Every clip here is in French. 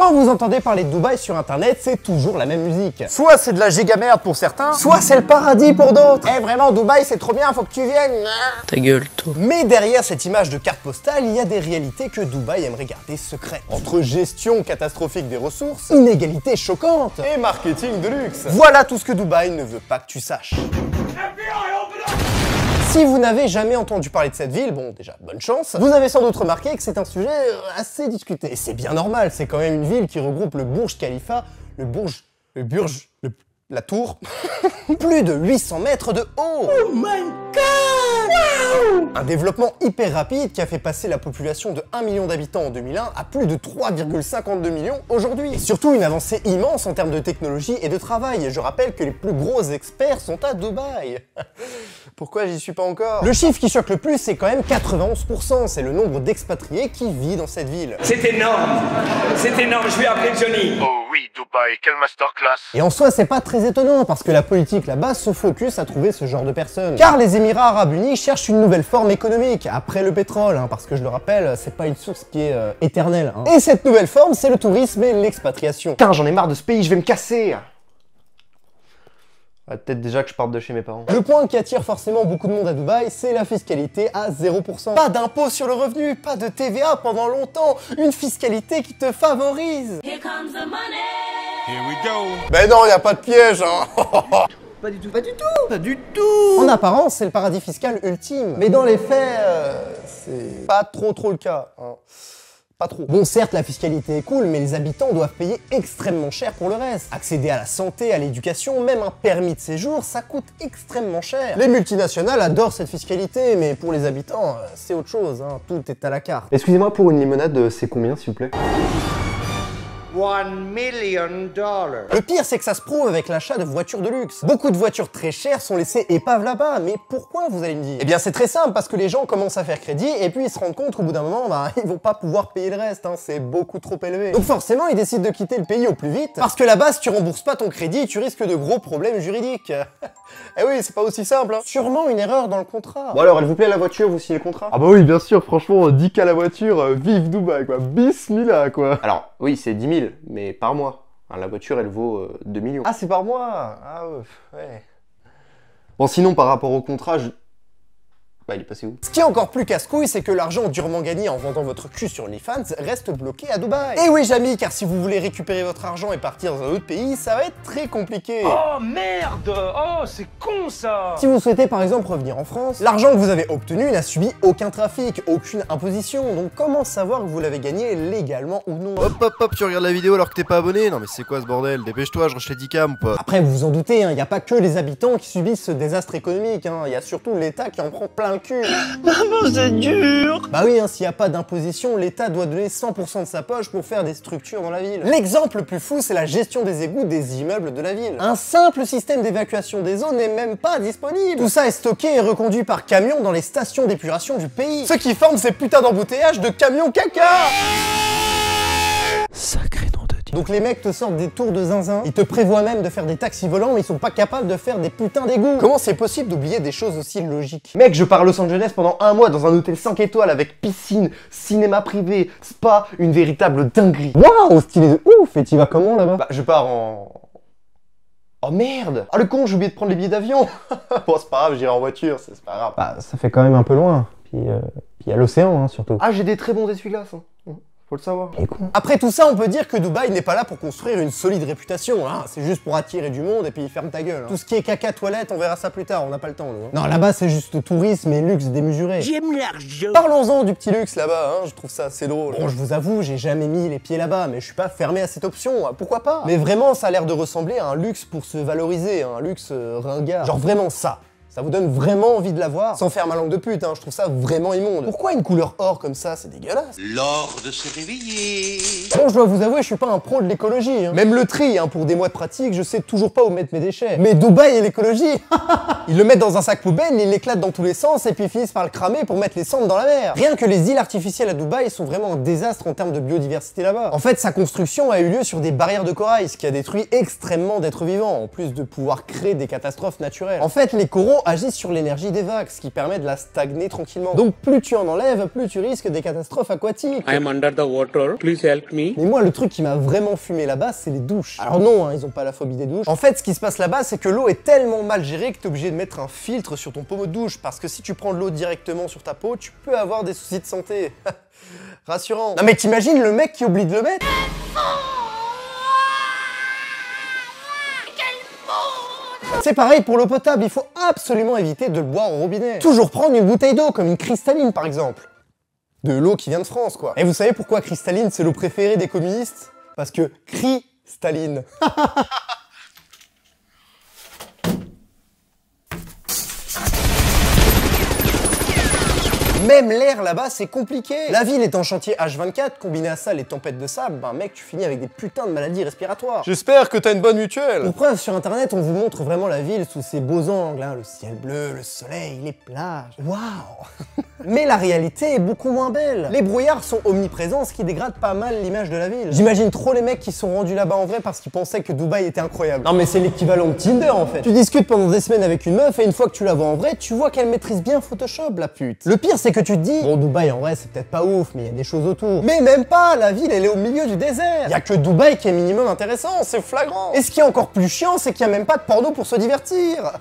Quand vous entendez parler de Dubaï sur internet, c'est toujours la même musique. Soit c'est de la giga merde pour certains, soit c'est le paradis pour d'autres. Eh vraiment, Dubaï c'est trop bien, faut que tu viennes. Ta gueule, toi. Mais derrière cette image de carte postale, il y a des réalités que Dubaï aimerait garder secrètes. Entre gestion catastrophique des ressources, inégalité choquante et marketing de luxe. Voilà tout ce que Dubaï ne veut pas que tu saches. Si vous n'avez jamais entendu parler de cette ville, bon déjà bonne chance, vous avez sans doute remarqué que c'est un sujet assez discuté. Et c'est bien normal, c'est quand même une ville qui regroupe le Burj Khalifa, la tour, plus de 800 mètres de haut. Oh my god! Wow! Un développement hyper rapide qui a fait passer la population de 1 million d'habitants en 2001 à plus de 3,52 millions aujourd'hui. Et surtout une avancée immense en termes de technologie et de travail. Et je rappelle que les plus gros experts sont à Dubaï. Pourquoi j'y suis pas encore? Le chiffre qui choque le plus, c'est quand même 91%. C'est le nombre d'expatriés qui vit dans cette ville. C'est énorme, je vais appeler Johnny. Oh oui, Dubaï, quelle masterclass. Et en soi, c'est pas très étonnant, parce que la politique là-bas se focus à trouver ce genre de personnes. Car les Émirats Arabes Unis cherchent une nouvelle forme économique, après le pétrole, parce que je le rappelle, c'est pas une source qui est éternelle. Et cette nouvelle forme, c'est le tourisme et l'expatriation. Putain, j'en ai marre de ce pays, je vais me casser. Peut-être déjà que je parte de chez mes parents. Le point qui attire forcément beaucoup de monde à Dubaï, c'est la fiscalité à 0%. Pas d'impôt sur le revenu, pas de TVA pendant longtemps, une fiscalité qui te favorise. Here comes the money. Here we go. Ben non, y a pas de piège, hein. Pas du tout, pas du tout, pas du tout. En apparence, c'est le paradis fiscal ultime. Mais dans les faits, c'est pas trop le cas, hein. Pas trop. Bon, certes, la fiscalité est cool, mais les habitants doivent payer extrêmement cher pour le reste. Accéder à la santé, à l'éducation, même un permis de séjour, ça coûte extrêmement cher. Les multinationales adorent cette fiscalité, mais pour les habitants, c'est autre chose, hein. Tout est à la carte. Excusez-moi, pour une limonade, c'est combien, s'il vous plaît? $1 million. Le pire, c'est que ça se prouve avec l'achat de voitures de luxe. Beaucoup de voitures très chères sont laissées épaves là-bas, mais pourquoi, vous allez me dire? Eh bien, c'est très simple, parce que les gens commencent à faire crédit, et puis ils se rendent compte qu'au bout d'un moment, ils vont pas pouvoir payer le reste, hein, c'est beaucoup trop élevé. Donc forcément, ils décident de quitter le pays au plus vite, parce que là-bas, si tu rembourses pas ton crédit, tu risques de gros problèmes juridiques. Eh oui, c'est pas aussi simple, hein. Sûrement une erreur dans le contrat. Bon alors, elle vous plaît la voiture, vous signez le contrat? Ah bah oui, bien sûr, franchement, 10K la voiture, vive Dubaï, quoi. Bismillah, quoi. Alors, oui, c'est 10 000, mais par mois. Hein, la voiture, elle vaut 2 millions. Ah, c'est par mois? Ah ouais. Bon, sinon, par rapport au contrat, bah, il est passé où? Ce qui est encore plus casse-couille, c'est que l'argent durement gagné en vendant votre cul sur OnlyFans reste bloqué à Dubaï. Et oui, Jamy, car si vous voulez récupérer votre argent et partir dans un autre pays, ça va être très compliqué. Oh merde! Oh, c'est con ça! Si vous souhaitez par exemple revenir en France, l'argent que vous avez obtenu n'a subi aucun trafic, aucune imposition, donc comment savoir que vous l'avez gagné légalement ou non? Hop, tu regardes la vidéo alors que t'es pas abonné? Non mais c'est quoi ce bordel? Dépêche-toi, je rush les 10K ou pas? Après, vous vous en doutez, il n'y a pas que les habitants qui subissent ce désastre économique, il y a surtout l'État qui en prend plein le cul. Maman, c'est dur. Bah oui, s'il n'y a pas d'imposition, l'État doit donner 100% de sa poche pour faire des structures dans la ville. L'exemple le plus fou, c'est la gestion des égouts des immeubles de la ville. Un simple système d'évacuation des eaux n'est même pas disponible. Tout ça est stocké et reconduit par camion dans les stations d'épuration du pays. Ce qui forme ces putains d'embouteillages de camions caca. Sacré nom de Dieu. Donc les mecs te sortent des tours de zinzin, ils te prévoient même de faire des taxis volants, mais ils sont pas capables de faire des putains d'égouts. Comment c'est possible d'oublier des choses aussi logiques? Mec, je pars à Los Angeles pendant 1 mois dans un hôtel 5 étoiles avec piscine, cinéma privé, spa, une véritable dinguerie. Waouh, stylé de ouf. Et t'y vas comment là-bas? Bah, je pars en... Oh merde! Ah le con, j'ai oublié de prendre les billets d'avion. Bon, c'est pas grave, j'irai en voiture, c'est pas grave. Bah, ça fait quand même un peu loin. Puis il y a l'océan, surtout. Ah, j'ai des très bons essuie-glaces, hein. Faut le savoir. Après tout ça, on peut dire que Dubaï n'est pas là pour construire une solide réputation, hein. C'est juste pour attirer du monde et puis ferme ta gueule. Hein. Tout ce qui est caca, toilette, on verra ça plus tard, on n'a pas le temps, nous. Hein. Non, là-bas, c'est juste tourisme et luxe démesuré. J'aime l'argent. Parlons-en du petit luxe là-bas, hein. Je trouve ça assez drôle. Bon, je vous avoue, j'ai jamais mis les pieds là-bas, mais je suis pas fermé à cette option, hein. Pourquoi pas? Mais vraiment, ça a l'air de ressembler à un luxe pour se valoriser, un luxe ringard. Genre vraiment ça. Ça vous donne vraiment envie de la voir? Sans faire ma langue de pute, hein, je trouve ça vraiment immonde. Pourquoi une couleur or comme ça? C'est dégueulasse. L'or de se réveiller. Bon, je dois vous avouer, je suis pas un pro de l'écologie. Hein. Même le tri, pour des mois de pratique, je sais toujours pas où mettre mes déchets. Mais Dubaï et l'écologie, ils le mettent dans un sac poubelle, ils l'éclatent dans tous les sens et puis finissent par le cramer pour mettre les cendres dans la mer. Rien que les îles artificielles à Dubaï sont vraiment un désastre en termes de biodiversité là-bas. En fait, sa construction a eu lieu sur des barrières de corail, ce qui a détruit extrêmement d'êtres vivants, en plus de pouvoir créer des catastrophes naturelles. En fait, les coraux l'eau agit sur l'énergie des vagues, ce qui permet de la stagner tranquillement. Donc plus tu en enlèves, plus tu risques des catastrophes aquatiques. I am under the water, please help me. Mais moi, le truc qui m'a vraiment fumé là-bas, c'est les douches. Alors non, hein, ils ont pas la phobie des douches. En fait, ce qui se passe là-bas, c'est que l'eau est tellement mal gérée que t'es obligé de mettre un filtre sur ton pommeau de douche, parce que si tu prends de l'eau directement sur ta peau, tu peux avoir des soucis de santé. Rassurant. Non mais t'imagines le mec qui oublie de le mettre? C'est pareil pour l'eau potable, il faut absolument éviter de le boire au robinet. Toujours prendre une bouteille d'eau, comme une cristalline par exemple. De l'eau qui vient de France, quoi. Et vous savez pourquoi cristalline, c'est l'eau préférée des communistes? Parce que cristalline. Même l'air là-bas, c'est compliqué. La ville est en chantier H24, combiné à ça les tempêtes de sable, ben mec, tu finis avec des putains de maladies respiratoires. J'espère que t'as une bonne mutuelle. Pour preuve, sur internet, on vous montre vraiment la ville sous ses beaux angles, hein, le ciel bleu, le soleil, les plages. Waouh. Mais la réalité est beaucoup moins belle. Les brouillards sont omniprésents, ce qui dégrade pas mal l'image de la ville. J'imagine trop les mecs qui sont rendus là-bas en vrai parce qu'ils pensaient que Dubaï était incroyable. Non mais c'est l'équivalent de Tinder en fait. Tu discutes pendant des semaines avec une meuf et une fois que tu la vois en vrai, tu vois qu'elle maîtrise bien Photoshop, la pute. Le pire, c'est que tu te dis, bon, Dubaï en vrai c'est peut-être pas ouf, mais il y a des choses autour. Mais même pas, la ville elle est au milieu du désert. Y a que Dubaï qui est minimum intéressant, c'est flagrant. Et ce qui est encore plus chiant, c'est qu'il y a même pas de porno pour se divertir.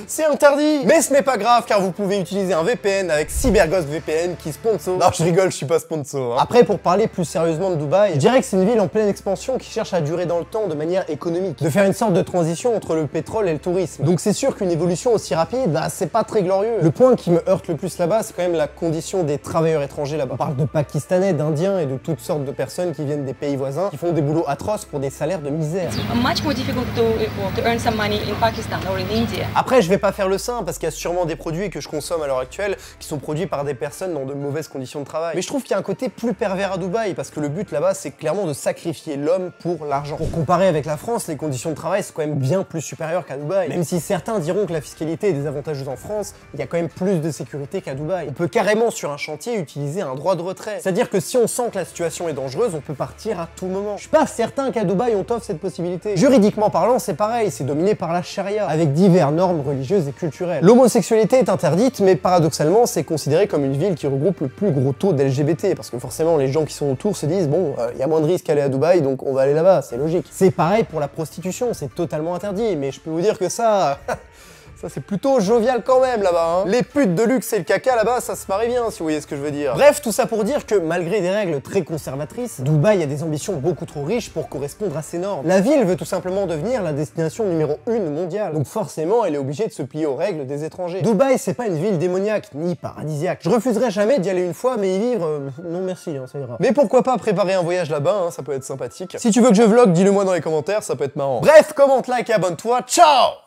C'est interdit. Mais ce n'est pas grave car vous pouvez utiliser un VPN avec CyberGhost VPN qui sponsor. Non, je rigole, je suis pas sponsor. Hein. Après, pour parler plus sérieusement de Dubaï, je dirais que c'est une ville en pleine expansion qui cherche à durer dans le temps de manière économique, de faire une sorte de transition entre le pétrole et le tourisme. Donc c'est sûr qu'une évolution aussi rapide, bah c'est pas très glorieux. Le point qui me heurte le plus là-bas, c'est quand même la condition des travailleurs étrangers là-bas. On parle de Pakistanais, d'Indiens et de toutes sortes de personnes qui viennent des pays voisins, qui font des boulots atroces pour des salaires de misère. Much more difficult to earn some money in Pakistan or in India. Après, je vais pas faire le saint parce qu'il y a sûrement des produits que je consomme à l'heure actuelle qui sont produits par des personnes dans de mauvaises conditions de travail. Mais je trouve qu'il y a un côté plus pervers à Dubaï parce que le but là-bas, c'est clairement de sacrifier l'homme pour l'argent. Pour comparer avec la France, les conditions de travail sont quand même bien plus supérieures qu'à Dubaï. Même si certains diront que la fiscalité est désavantageuse en France, il y a quand même plus de sécurité qu'à Dubaï. On peut carrément sur un chantier utiliser un droit de retrait. C'est-à-dire que si on sent que la situation est dangereuse, on peut partir à tout moment. Je suis pas certain qu'à Dubaï on t'offre cette possibilité. Juridiquement parlant, c'est pareil, c'est dominé par la charia, avec diverses normes religieuses et culturelles. L'homosexualité est interdite, mais paradoxalement, c'est considéré comme une ville qui regroupe le plus gros taux d'LGBT, parce que forcément, les gens qui sont autour se disent, bon, il y a moins de risques d'aller à Dubaï, donc on va aller là-bas, c'est logique. C'est pareil pour la prostitution, c'est totalement interdit, mais je peux vous dire que ça... Ça c'est plutôt jovial quand même là-bas, hein. Les putes de luxe et le caca là-bas, ça se marie bien si vous voyez ce que je veux dire. Bref, tout ça pour dire que malgré des règles très conservatrices, Dubaï a des ambitions beaucoup trop riches pour correspondre à ces normes. La ville veut tout simplement devenir la destination numéro 1 mondiale, donc forcément elle est obligée de se plier aux règles des étrangers. Dubaï c'est pas une ville démoniaque, ni paradisiaque. Je refuserais jamais d'y aller une fois, mais y vivre, non merci, hein, ça ira. Mais pourquoi pas préparer un voyage là-bas, hein, ça peut être sympathique. Si tu veux que je vlog, dis-le moi dans les commentaires, ça peut être marrant. Bref, commente, like et abonne-toi, ciao!